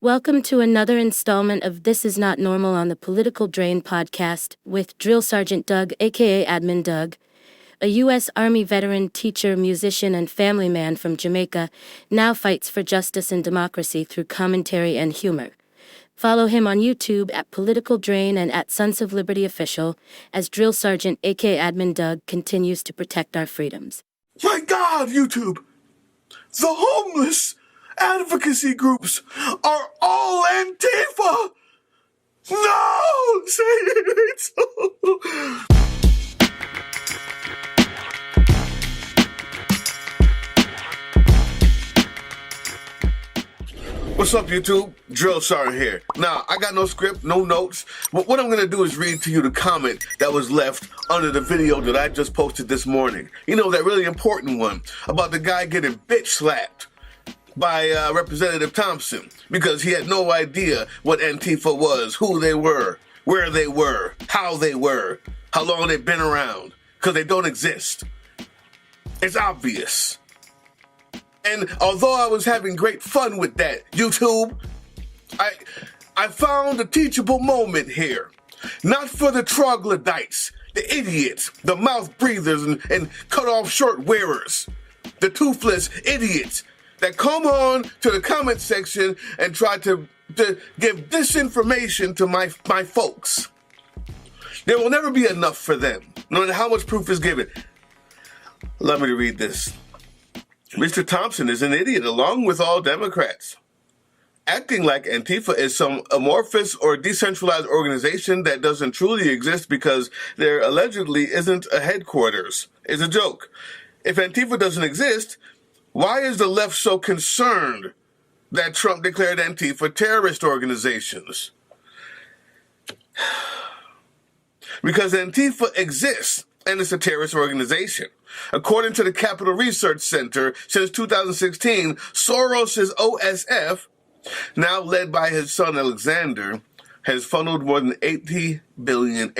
Welcome to another installment of This Is Not Normal on the Political Drain podcast with Drill Sergeant Doug, aka Admin Doug, a U.S. Army veteran, teacher, musician, and family man from Jamaica, now fights for justice and democracy through commentary and humor. Follow him on YouTube at Political Drain and at Sons of Liberty Official as Drill Sergeant, aka Admin Doug, continues to protect our freedoms. My God, YouTube! The homeless advocacy groups are all Antifa! No! Say it! What's up, YouTube? Drill Sergeant here. Now, I got no script, no notes. What I'm going to do is read to you the comment that was left under the video that I just posted this morning. You know, that really important one about the guy getting bitch slapped by Representative Thompson because he had no idea what Antifa was, who they were, where they were, how long they've been around, because they don't exist. It's obvious. And although I was having great fun with that, YouTube, I found a teachable moment here. Not for the troglodytes, the idiots, the mouth breathers and cut off shirt wearers, the toothless idiots that come on to the comment section and try to give disinformation to my folks. There will never be enough for them, no matter how much proof is given. Allow me to read this. Mr. Thompson is an idiot along with all Democrats. Acting like Antifa is some amorphous or decentralized organization that doesn't truly exist because there allegedly isn't a headquarters is a joke. If Antifa doesn't exist, why is the left so concerned that Trump declared Antifa terrorist organizations? Because Antifa exists, and it's a terrorist organization. According to the Capital Research Center, since 2016, Soros' OSF, now led by his son Alexander, has funneled more than 80 million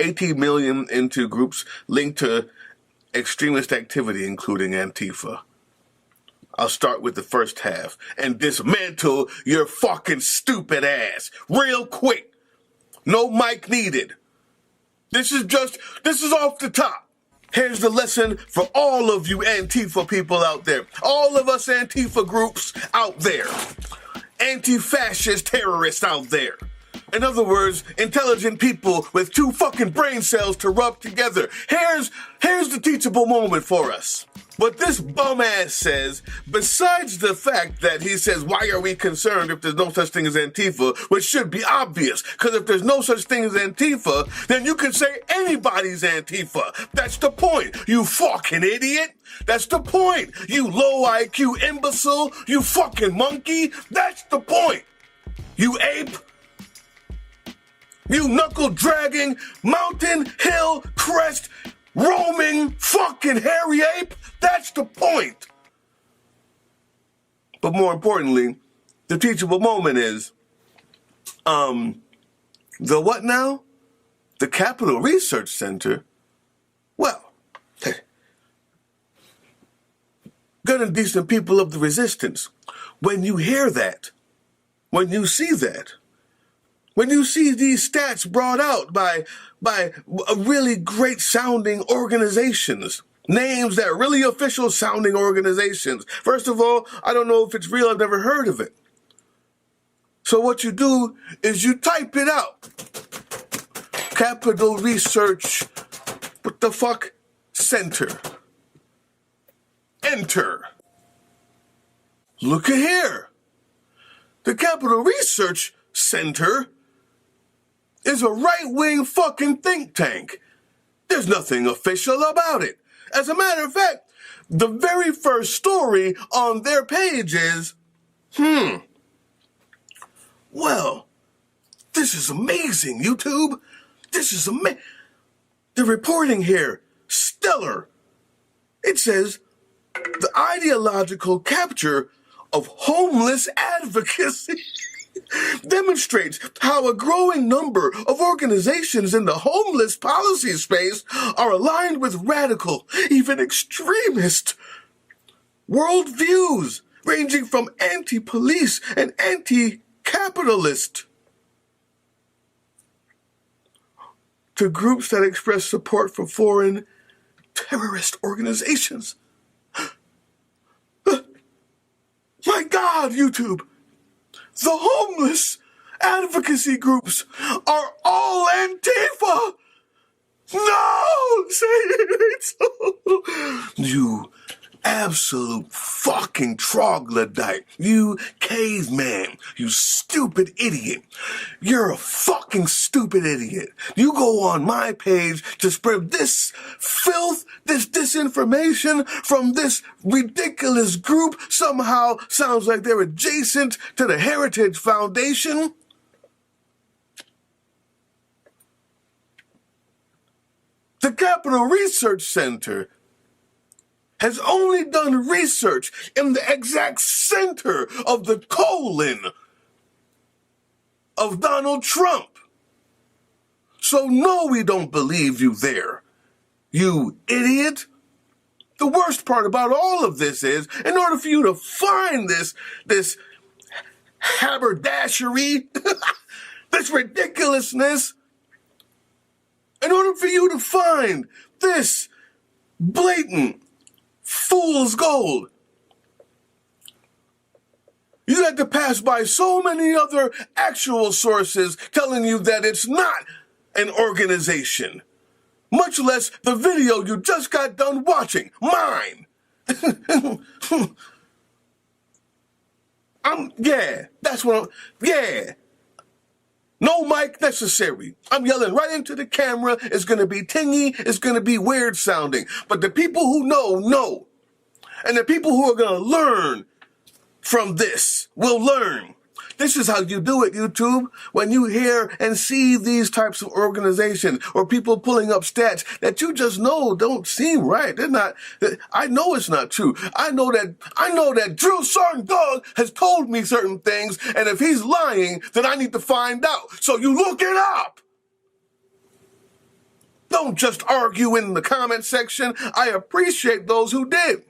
into groups linked to extremist activity, including Antifa. I'll start with the first half and dismantle your fucking stupid ass real quick. No mic needed. This is off the top. Here's the lesson for all of you Antifa people out there. All of us Antifa groups out there. Anti-fascist terrorists out there. In other words, intelligent people with two fucking brain cells to rub together. Here's the teachable moment for us. What this bum ass says, besides the fact that he says, why are we concerned if there's no such thing as Antifa, which should be obvious, because if there's no such thing as Antifa, then you can say anybody's Antifa. That's the point, you fucking idiot. That's the point, you low IQ imbecile, you fucking monkey. That's the point, you ape. You knuckle-dragging, mountain, hill, crest, roaming, fucking hairy ape. That's the point. But more importantly, the teachable moment is, the what now? The Capital Research Center? Well, good and decent people of the resistance, when you hear that, when you see that, when you see these stats brought out by really great sounding organizations, names that are really official sounding organizations. First of all, I don't know if it's real. I've never heard of it. So what you do is you type it out. Capital Research, what the fuck? Center. Enter. Look at here. The Capital Research Center is a right-wing fucking think tank. There's nothing official about it. As a matter of fact, the very first story on their page is, well, this is amazing, YouTube. This is amazing. The reporting here, stellar. It says, the ideological capture of homeless advocacy demonstrates how a growing number of organizations in the homeless policy space are aligned with radical, even extremist worldviews ranging from anti-police and anti-capitalist capitalist, to groups that express support for foreign terrorist organizations. My God, YouTube, the homeless advocacy groups are all Antifa. No, say it. You absolute fucking troglodyte. You caveman. You stupid idiot. You're a fucking stupid idiot. You go on my page to spread this filth, this disinformation from this ridiculous group. Somehow sounds like they're adjacent to the Heritage Foundation. The Capital Research Center has only done research in the exact center of the colon of Donald Trump. So no, we don't believe you there, you idiot. The worst part about all of this is, in order for you to find this haberdashery, this ridiculousness, in order for you to find this blatant fool's gold, you had to pass by so many other actual sources telling you that it's not an organization, much less the video you just got done watching, mine. Yeah. No mic necessary. I'm yelling right into the camera. It's going to be tingy. It's going to be weird sounding. But the people who know. And the people who are going to learn from this will learn. This is how you do it, YouTube. When you hear and see these types of organizations or people pulling up stats that you just know don't seem right. They're not. I know it's not true. I know that Drill Sergeant Doug has told me certain things, and if he's lying, then I need to find out. So you look it up. Don't just argue in the comment section. I appreciate those who did.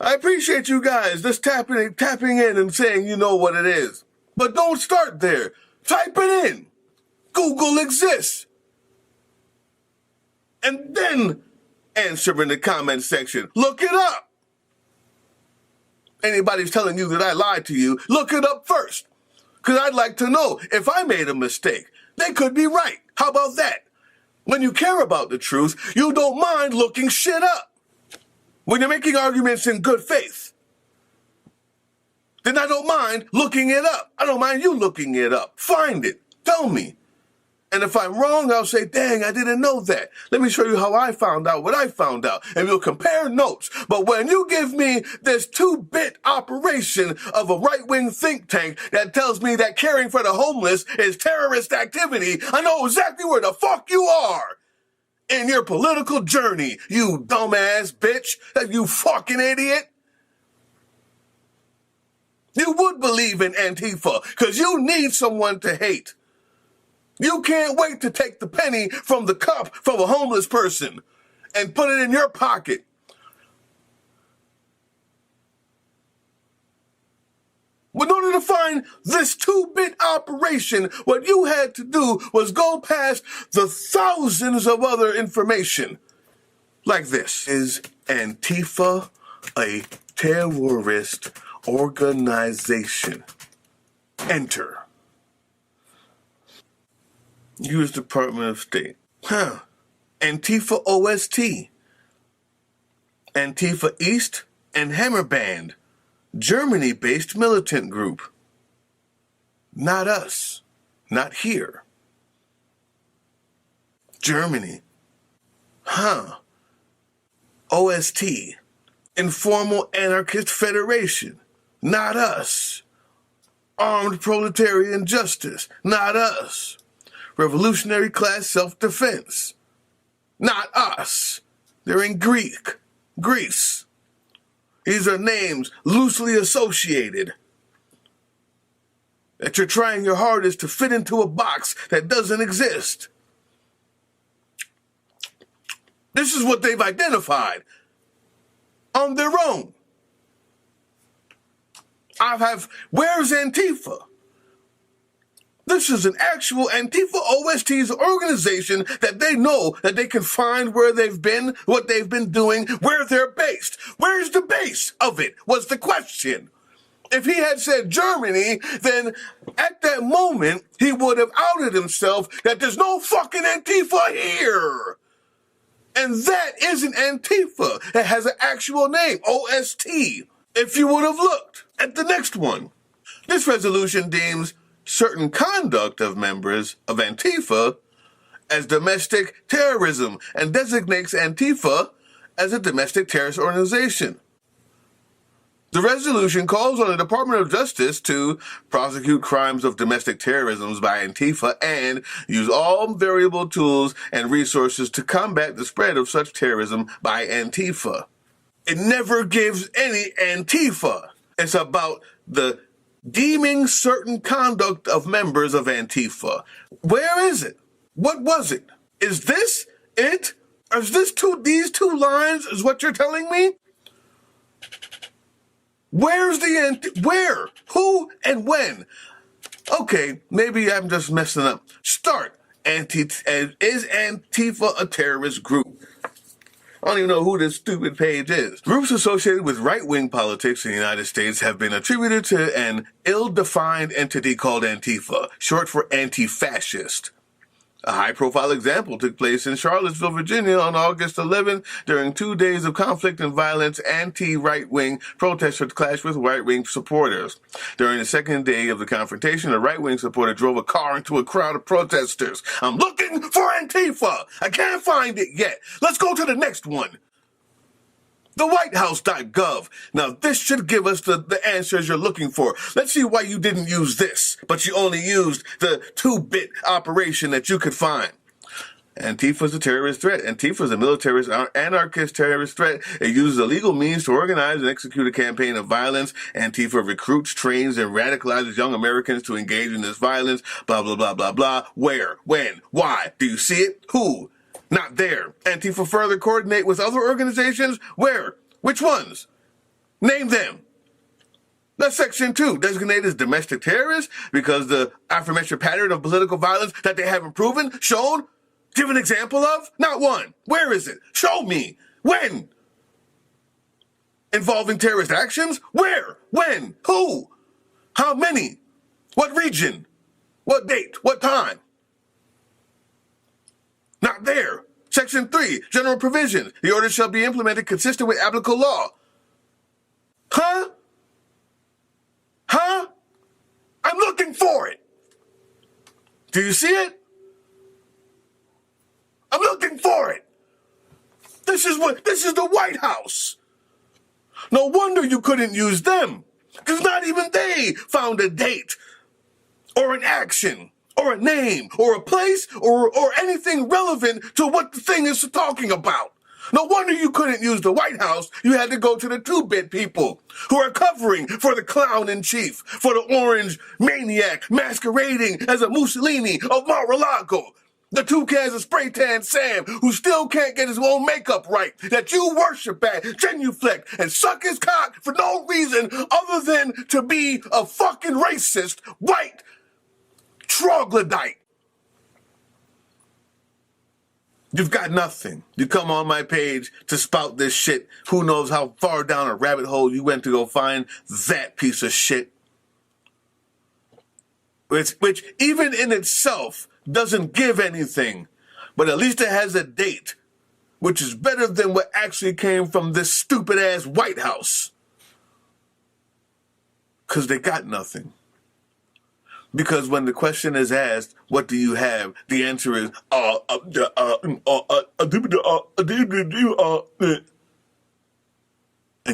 I appreciate you guys just tapping in and saying you know what it is. But don't start there. Type it in. Google exists. And then answer in the comment section. Look it up. Anybody's telling you that I lied to you, look it up first. Because I'd like to know if I made a mistake. They could be right. How about that? When you care about the truth, you don't mind looking shit up. When you're making arguments in good faith, then I don't mind looking it up. I don't mind you looking it up. Find it. Tell me. And if I'm wrong, I'll say, dang, I didn't know that. Let me show you how I found out what I found out. And we'll compare notes. But when you give me this 2-bit operation of a right-wing think tank that tells me that caring for the homeless is terrorist activity, I know exactly where the fuck you are in your political journey, you dumbass bitch, you fucking idiot. You would believe in Antifa because you need someone to hate. You can't wait to take the penny from the cup from a homeless person and put it in your pocket. But in order to find this 2-bit operation, what you had to do was go past the thousands of other information. Like this. Is Antifa a terrorist organization? Enter. U.S. Department of State. Antifa OST. Antifa East and Hammer Band. Germany-based militant group. Not us. Not here. Germany. OST. Informal Anarchist Federation. Not us. Armed Proletarian Justice. Not us. Revolutionary Class Self-Defense. Not us. They're in Greece. These are names loosely associated that you're trying your hardest to fit into a box that doesn't exist. This is what they've identified on their own. Where's Antifa? This is an actual Antifa OST's organization that they know that they can find where they've been, what they've been doing, where they're based. Where's the base of it was the question. If he had said Germany, then at that moment, he would have outed himself that there's no fucking Antifa here. And that isn't Antifa. It has an actual name, OST. If you would have looked at the next one. This resolution deems certain conduct of members of Antifa as domestic terrorism and designates Antifa as a domestic terrorist organization. The resolution calls on the Department of Justice to prosecute crimes of domestic terrorism by Antifa and use all variable tools and resources to combat the spread of such terrorism by Antifa. It never gives any Antifa. It's about the deeming certain conduct of members of Antifa. Where is it? What was it? Is this it? Is these two lines is what you're telling me? Where's where? Who and when? Okay, maybe I'm just messing up. Start. Is Antifa a terrorist group? I don't even know who this stupid page is. Groups associated with right-wing politics in the United States have been attributed to an ill-defined entity called Antifa, short for anti-fascist. A high-profile example took place in Charlottesville, Virginia on August 11th. During 2 days of conflict and violence, anti-right-wing protesters clashed with right-wing supporters. During the second day of the confrontation, a right-wing supporter drove a car into a crowd of protesters. I'm looking for Antifa! I can't find it yet. Let's go to the next one. The WhiteHouse.gov. Now, this should give us the answers you're looking for. Let's see why you didn't use this, but you only used the 2-bit operation that you could find. Antifa is a terrorist threat. Antifa is a militarist, anarchist terrorist threat. It uses illegal means to organize and execute a campaign of violence. Antifa recruits, trains, and radicalizes young Americans to engage in this violence. Blah, blah, blah, blah, blah. Where? When? Why? Do you see it? Who? Not there. Antifa further coordinate with other organizations? Where? Which ones? Name them. That's section 2, designated as domestic terrorists because the aforementioned pattern of political violence that they haven't proven, shown, give an example of? Not one. Where is it? Show me. When? Involving terrorist actions? Where? When? Who? How many? What region? What date? What time? Not there. Section 3, general provisions. The order shall be implemented consistent with applicable law. Huh? Huh? I'm looking for it. Do you see it? I'm looking for it. This is the White House. No wonder you couldn't use them, because not even they found a date or an action or a name, or a place, or anything relevant to what the thing is talking about. No wonder you couldn't use the White House. You had to go to the 2-bit people who are covering for the clown-in-chief, for the orange maniac masquerading as a Mussolini of Mar-a-Lago. The toucan of spray tan Sam who still can't get his own makeup right, that you worship at, genuflect, and suck his cock for no reason other than to be a fucking racist, white, troglodyte. You've got nothing. You come on my page to spout this shit. Who knows how far down a rabbit hole you went to go find that piece of shit. Which even in itself doesn't give anything, but at least it has a date, which is better than what actually came from this stupid-ass White House. Because they got nothing. Because when the question is asked, what do you have? The answer is, and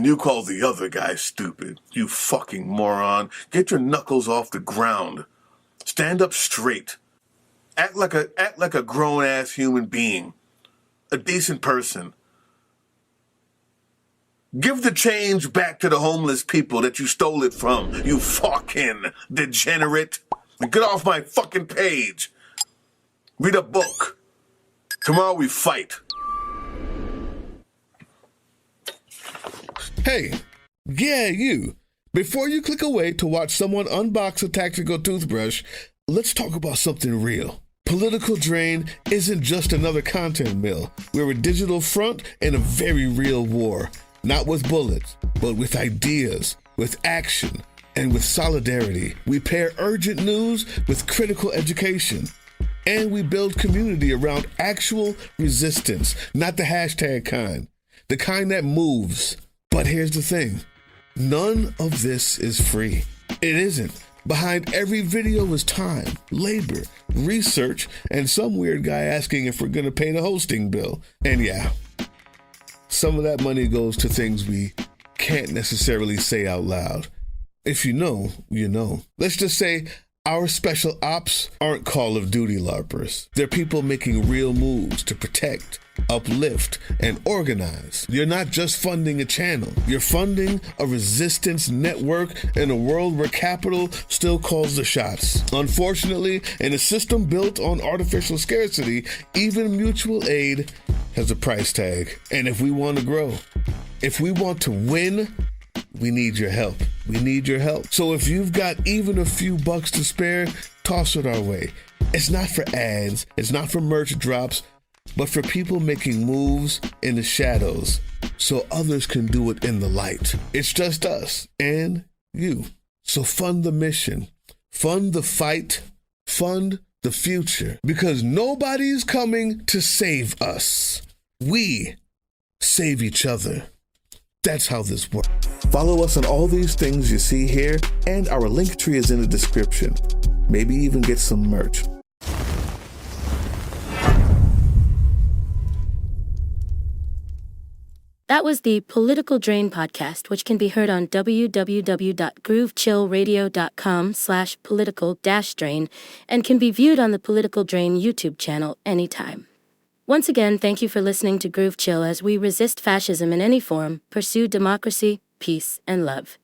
you call the other guy stupid. You fucking moron. Get your knuckles off the ground. Stand up straight. Act like a grown-ass human being. A decent person. Give the change back to the homeless people that you stole it from, you fucking degenerate. Get off my fucking page. Read a book. Tomorrow we fight. Hey, yeah, you. Before you click away to watch someone unbox a tactical toothbrush, let's talk about something real. Political Drain isn't just another content mill. We're a digital front in a very real war. Not with bullets, but with ideas, with action, and with solidarity. We pair urgent news with critical education. And we build community around actual resistance, not the hashtag kind. The kind that moves. But here's the thing. None of this is free. It isn't. Behind every video is time, labor, research, and some weird guy asking if we're going to pay the hosting bill. And yeah, some of that money goes to things we can't necessarily say out loud. If you know, you know. Let's just say our special ops aren't Call of Duty LARPers. They're people making real moves to protect, uplift, and organize. You're not just funding a channel. You're funding a resistance network in a world where capital still calls the shots. Unfortunately, in a system built on artificial scarcity, even mutual aid has a price tag. And if we want to grow, if we want to win, we need your help. We need your help. So if you've got even a few bucks to spare, toss it our way. It's not for ads. It's not for merch drops, but for people making moves in the shadows so others can do it in the light. It's just us and you. So fund the mission, fund the fight, fund the future, because nobody's coming to save us. We save each other. That's how this works. Follow us on all these things you see here, and our link tree is in the description. Maybe even get some merch. That was the Political Drain podcast, which can be heard on www.groovechillradio.com/political-drain and can be viewed on the Political Drain YouTube channel anytime. Once again, thank you for listening to Groove Chill as we resist fascism in any form, pursue democracy, peace, and love.